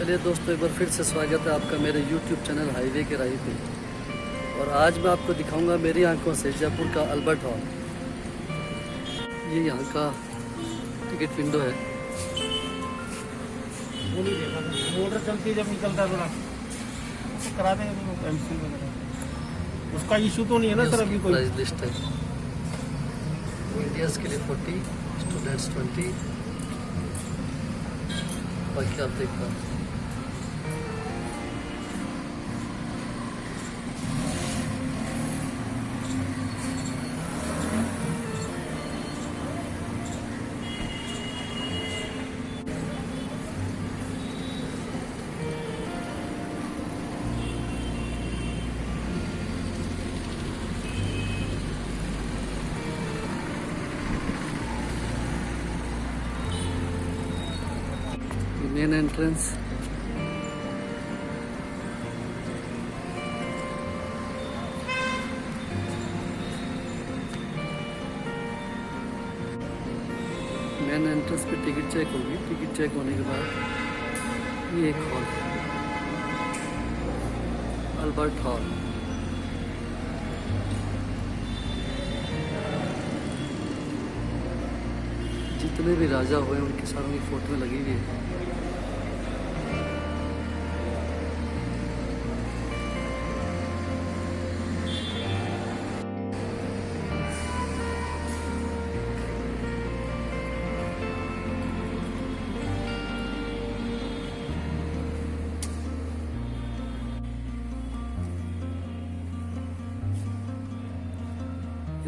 चलिए दोस्तों, एक बार फिर से स्वागत है आपका मेरे YouTube चैनल हाईवे के राही पे। और आज मैं आपको दिखाऊंगा मेरी आंखों से जयपुर का अल्बर्ट हॉल। ये यहाँ का टिकट विंडो है। वो नहीं देखा था, मोटर चलती है जब निकलता है थोड़ा तो करा देंगे एमसी वगैरह। उसका इशू तो नहीं है ना सर अभी कोई? प्राइस लिस्ट है। इंडियंस के लिए 40, स्टूडेंट्स 20, बाकी आप देख पाए। मेन एंट्रेंस, मेन एंट्रेंस पे टिकट चेक होगी। टिकट चेक होने के बाद ये एक हॉल, अल्बर्ट हॉल। जितने भी राजा हुए उनके सारों की फोटो लगी हुई है।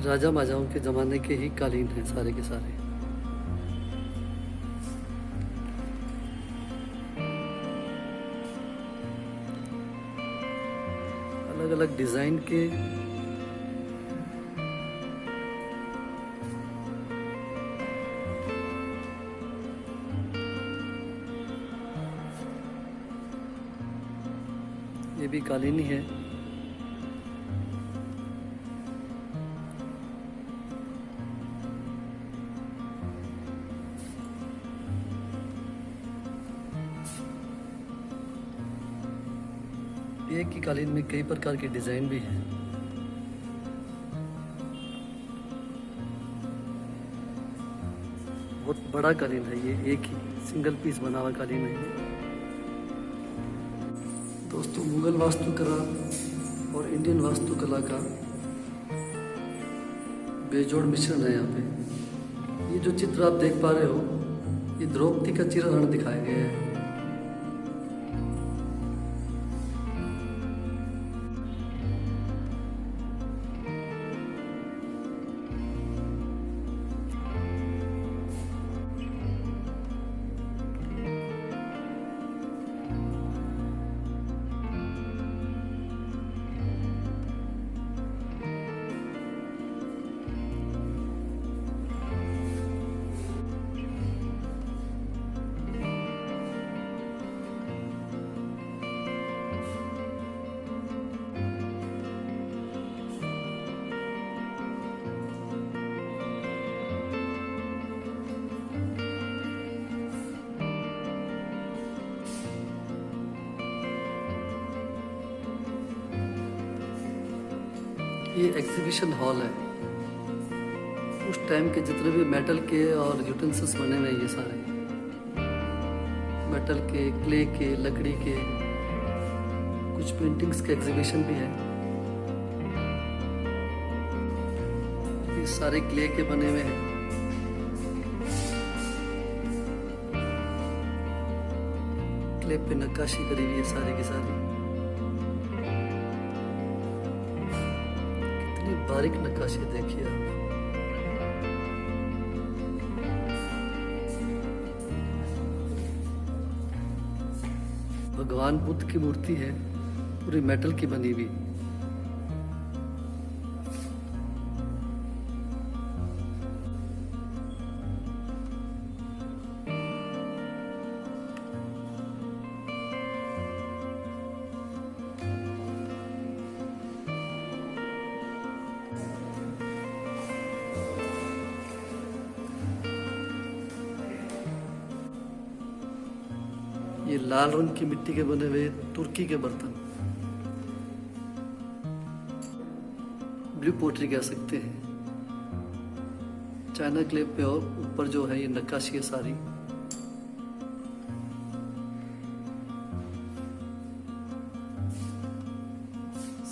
राजा महाराजाओं के ज़माने के ही कालीन हैं सारे के सारे। अलग अलग डिज़ाइन के ये भी कालीन ही है। एक ही कालीन में कई प्रकार के डिजाइन भी हैं। बहुत बड़ा कालीन है ये, एक ही सिंगल पीस बना हुआ कालीन है ये। दोस्तों, मुगल वास्तुकला और इंडियन वास्तुकला का बेजोड़ मिश्रण है यहाँ पे। ये जो चित्र आप देख पा रहे हो, ये द्रौपदी का चित्रण दिखाया गया है। ये एग्जीबिशन हॉल है। उस टाइम के जितने भी मेटल के और यूटेंसिल्स बने हुए ये सारे मेटल के, क्ले के, लकड़ी के, कुछ पेंटिंग्स के एग्जीबिशन भी है। ये सारे क्ले के बने हुए हैं। क्ले पे नक्काशी करी हुई है सारी की सारी। बारीक नक्काशी देखिए आप। भगवान बुद्ध की मूर्ति है, पूरी मेटल की बनी हुई। ये लाल रंग की मिट्टी के बने हुए तुर्की के बर्तन, ब्लू पोट्री कह सकते हैं। चाइना क्ले पे और ऊपर जो है ये नक्काशी है सारी।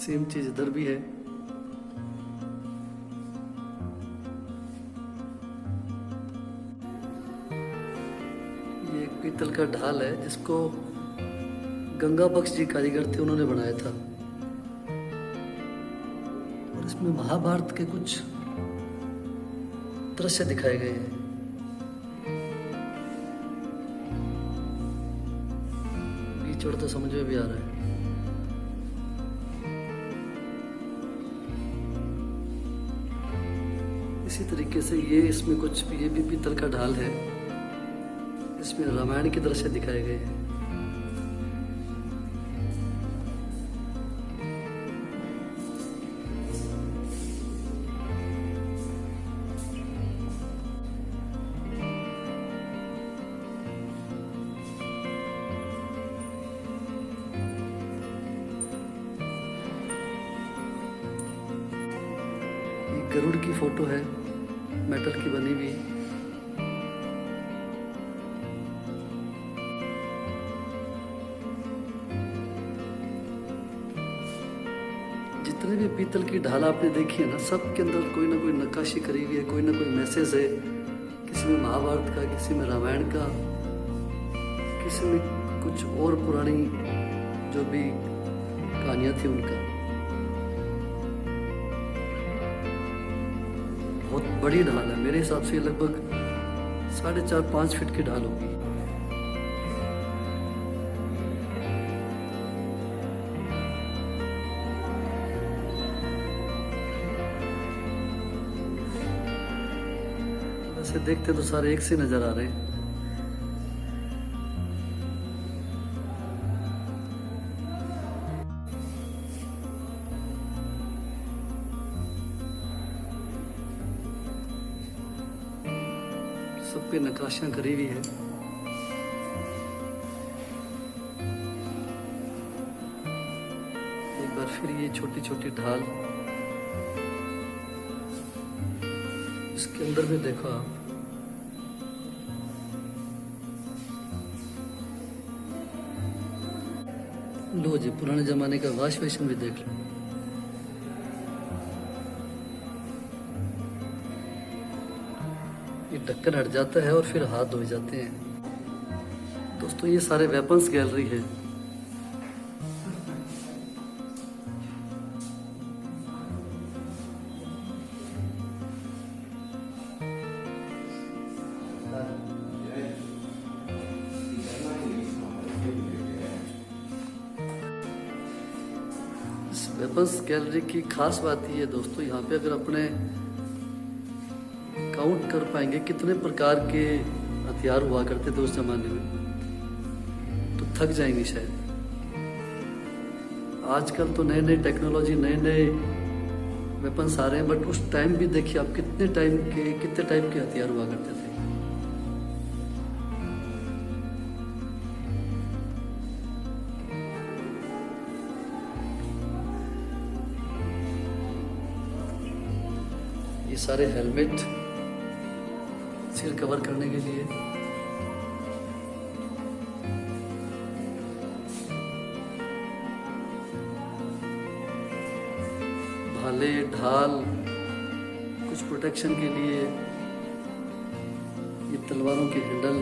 सेम चीज इधर भी है। ये एक पीतल का ढाल है जिसको गंगा बख्श जी कारीगर थे, उन्होंने बनाया था। और इसमें महाभारत के कुछ दृश्य दिखाए गए हैं। बीच और तो समझ में भी आ रहा है। इसी तरीके से ये इसमें कुछ ये भी पीतल का ढाल है, इसमें रामायण के दृश्य दिखाए गए हैं। ये गरुड़ की फोटो है, मेटल की बनी हुई। जितने भी पीतल की ढाल आपने देखी है ना, सब के अंदर कोई ना कोई नक्काशी करी हुई है, कोई ना कोई मैसेज है। किसी में महाभारत का, किसी में रामायण का, किसी में कुछ और पुरानी जो भी कहानियां थी उनका। बहुत बड़ी ढाल है, मेरे हिसाब से लगभग 4.5-5 फीट की ढाल होगी। वैसे देखते तो सारे एक से नजर आ रहे हैं। सब पे नक्काशियां करी हुई है। एक बार फिर ये छोटी छोटी ढाल, इसके अंदर भी देखो आप। लो जी, पुराने जमाने का वॉश बेसिन भी देख लो। ये ढक्कन हट जाता है और फिर हाथ धोए जाते हैं। दोस्तों ये सारे वेपन्स गैलरी है। इस वेपन्स गैलरी की खास बात ये है दोस्तों, यहाँ पे अगर अपने काउंट कर पाएंगे कितने प्रकार के हथियार हुआ करते थे उस जमाने में, तो थक जाएंगे शायद। आजकल तो नए नए टेक्नोलॉजी, नए नए वेपन्स आ रहे हैं, बट उस टाइम भी देखिए आप कितने टाइप के हथियार हुआ करते थे। ये सारे हेलमेट सिर कवर करने के लिए, भाले, ढाल, कुछ प्रोटेक्शन के लिए, ये तलवारों के हैंडल,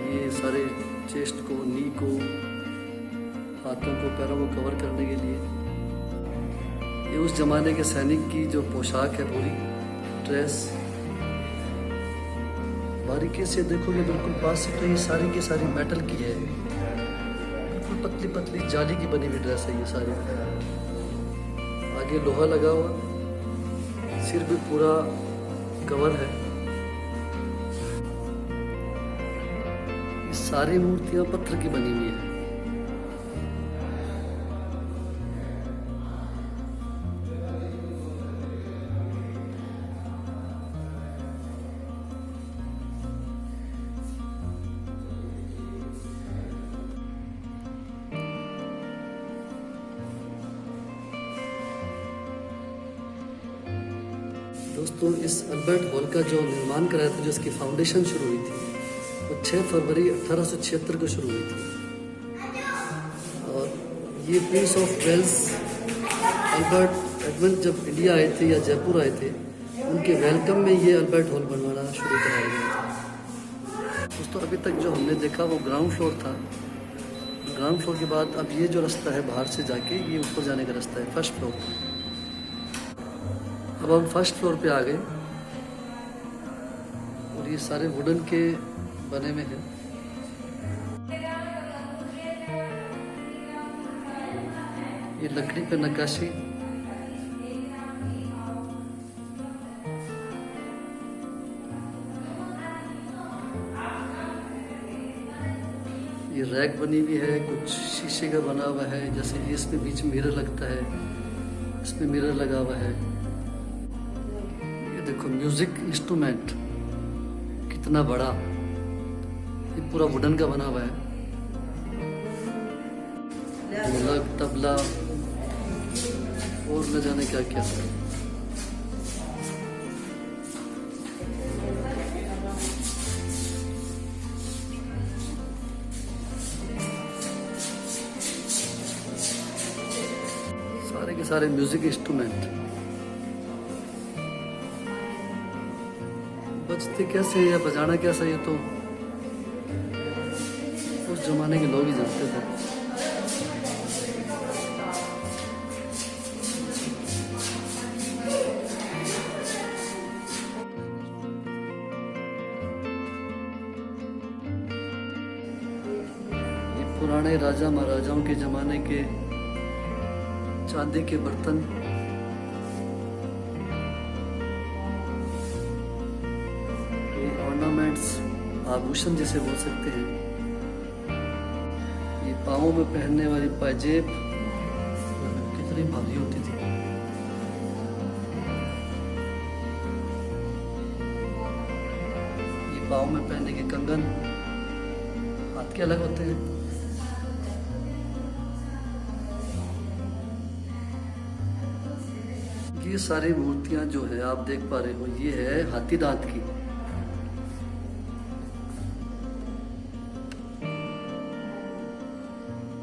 ये सारे चेस्ट को, नी को, हाथों को, पैरों को कवर करने के लिए। ये उस जमाने के सैनिक की जो पोशाक है, पूरी ड्रेस, बारीकी से देखोगे बिल्कुल पास से, तो ये सारी की सारी मेटल की है। बिल्कुल पतली पतली जाली की बनी हुई ड्रेस है ये सारी। आगे लोहा लगा हुआ, सिर भी पूरा कवर है। ये सारी मूर्तियां पत्थर की बनी हुई है। दोस्तों, इस अल्बर्ट हॉल का जो निर्माण कराया था, जो इसकी फाउंडेशन शुरू हुई थी, वो 6 फरवरी 1876 को शुरू हुई थी। और ये Prince of Wales Albert Edmund जब इंडिया आए थे या जयपुर आए थे, उनके वेलकम में ये अल्बर्ट हॉल बनवाना शुरू कराया गया था। दोस्तों, अभी तक जो हमने देखा वो ग्राउंड फ्लोर था। ग्राउंड फ्लोर के बाद अब ये जो रास्ता है बाहर से जाके, ये ऊपर जाने का रास्ता है, फर्स्ट फ्लोर। अब हम फर्स्ट फ्लोर पे आ गए और ये सारे वुडन के बने हुए हैं। ये लकड़ी पे नक्काशी, ये रैक बनी हुई है, कुछ शीशे का बना हुआ है, जैसे इसमें बीच में मिरर लगता है, इसमें मिरर लगा हुआ है। ये देखो म्यूजिक इंस्ट्रूमेंट कितना बड़ा, ये पूरा वुडन का बना हुआ है। ढोलक, तबला और न जाने क्या क्या। सारे के सारे म्यूजिक इंस्ट्रूमेंट बजते कैसे या बजाना कैसा, ये तो उस जमाने के लोग ही जानते थे। ये पुराने राजा महाराजाओं के जमाने के चांदी के बर्तन, ये ऑर्नामेंट्स, आभूषण जिसे बोल सकते हैं। ये पाँवों में पहनने वाली पाजेब कितनी भारी होती थी। ये पाँव में पहनने के कंगन, हाथ के अलग होते हैं। ये सारी मूर्तियां जो है आप देख पा रहे हो, ये है हाथी दांत की।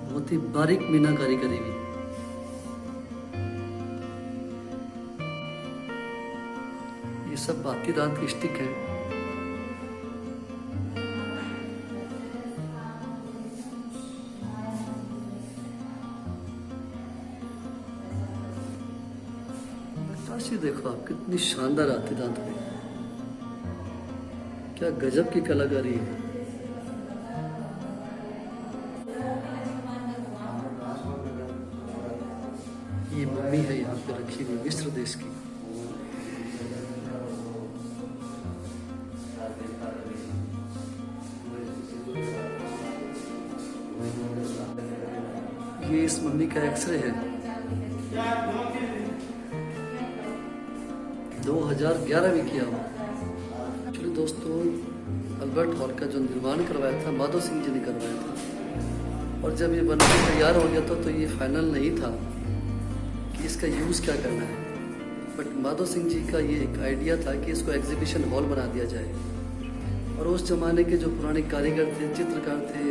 बहुत ही बारीक मीनाकारी करी हुई। ये सब हाथी दांत की स्टिक है। नक्काशी देखो आप, कितनी शानदार हाथी दांत है, क्या गजब की कलाकारी है। ये मम्मी है यहाँ पे रखी हुई, मिस्र देश की। ये इस मम्मी का एक्सरे है, 2011 में किया हुआ। एक्चुअली दोस्तों, अल्बर्ट हॉल का जो निर्माण करवाया था माधो सिंह जी ने करवाया था, और जब ये बनकर तैयार हो गया था तो ये फाइनल नहीं था कि इसका यूज़ क्या करना है। बट माधो सिंह जी का ये एक आइडिया था कि इसको एग्जीबिशन हॉल बना दिया जाए, और उस जमाने के जो पुराने कारीगर थे, चित्रकार थे,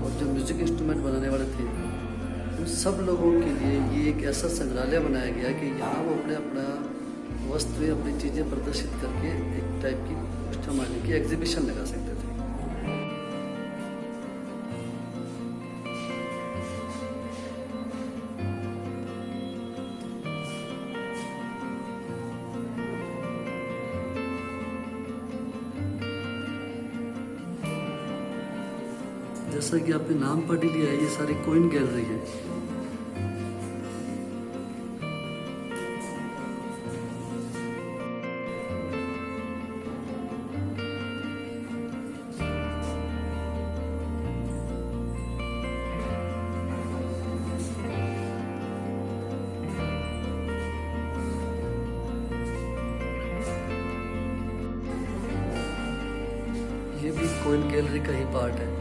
और जो म्यूज़िक इंस्ट्रूमेंट बनाने वाले थे, उन सब लोगों के लिए ये एक ऐसा संग्रहालय बनाया गया कि यहाँ वो अपना वस्तुएं, अपनी चीज़ें प्रदर्शित करके एक टाइप की उस जमाने की एग्जीबिशन लगा सकते थे। जैसा कि आपने नाम पढ़ ही लिया है, ये सारी कोइन गैलरी है। ये भी कोइन गैलरी का ही पार्ट है।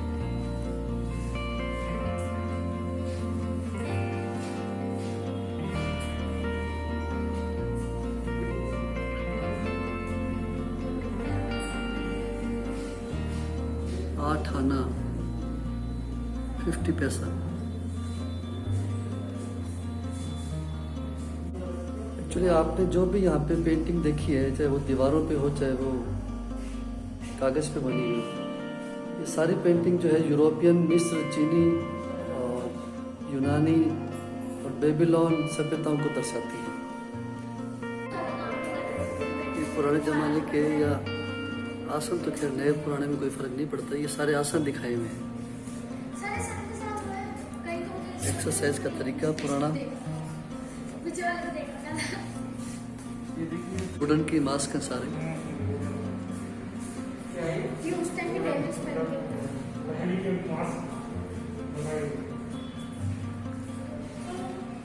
8 आना 50 पैसा। एक्चुअली आपने जो भी यहाँ पे पेंटिंग देखी है, चाहे वो दीवारों पे हो चाहे वो कागज़ पे बनी हुई, ये सारी पेंटिंग जो है यूरोपियन, मिस्र, चीनी और यूनानी और बेबीलोन सभ्यताओं को दर्शाती है। ये पुराने ज़माने के या आसन, तो खैर नए पुराने में कोई फ़र्क नहीं पड़ता, ये सारे आसन दिखाए हुए हैं। एक्सरसाइज का तरीका पुराना, वुडन की मास्क है सारे।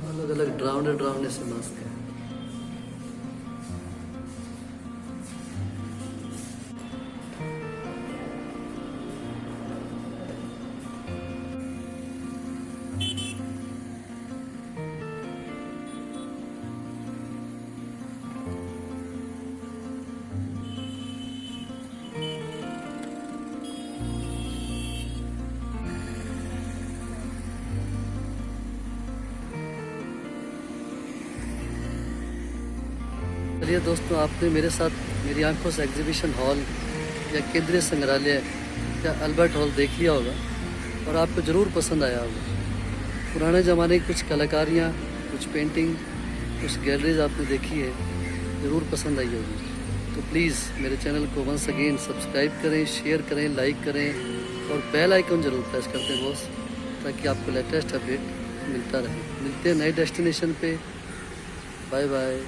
अलग अलग ड्राउंडे से मास्क है। चलिए दोस्तों, आपने मेरे साथ मेरी आंखों से एग्जीबिशन हॉल या केंद्रीय संग्रहालय या अल्बर्ट हॉल देख लिया होगा और आपको ज़रूर पसंद आया होगा। पुराने ज़माने की कुछ कलाकारियाँ, कुछ पेंटिंग, कुछ गैलरीज आपने देखी है, ज़रूर पसंद आई होगी। तो प्लीज़ मेरे चैनल को वंस अगेन सब्सक्राइब करें, शेयर करें, लाइक करें और बेल आइकन ज़रूर प्रेस कर दें बॉस, ताकि आपको लेटेस्ट अपडेट मिलता रहे। मिलते हैं नए डेस्टिनेशन पे। Bye bye.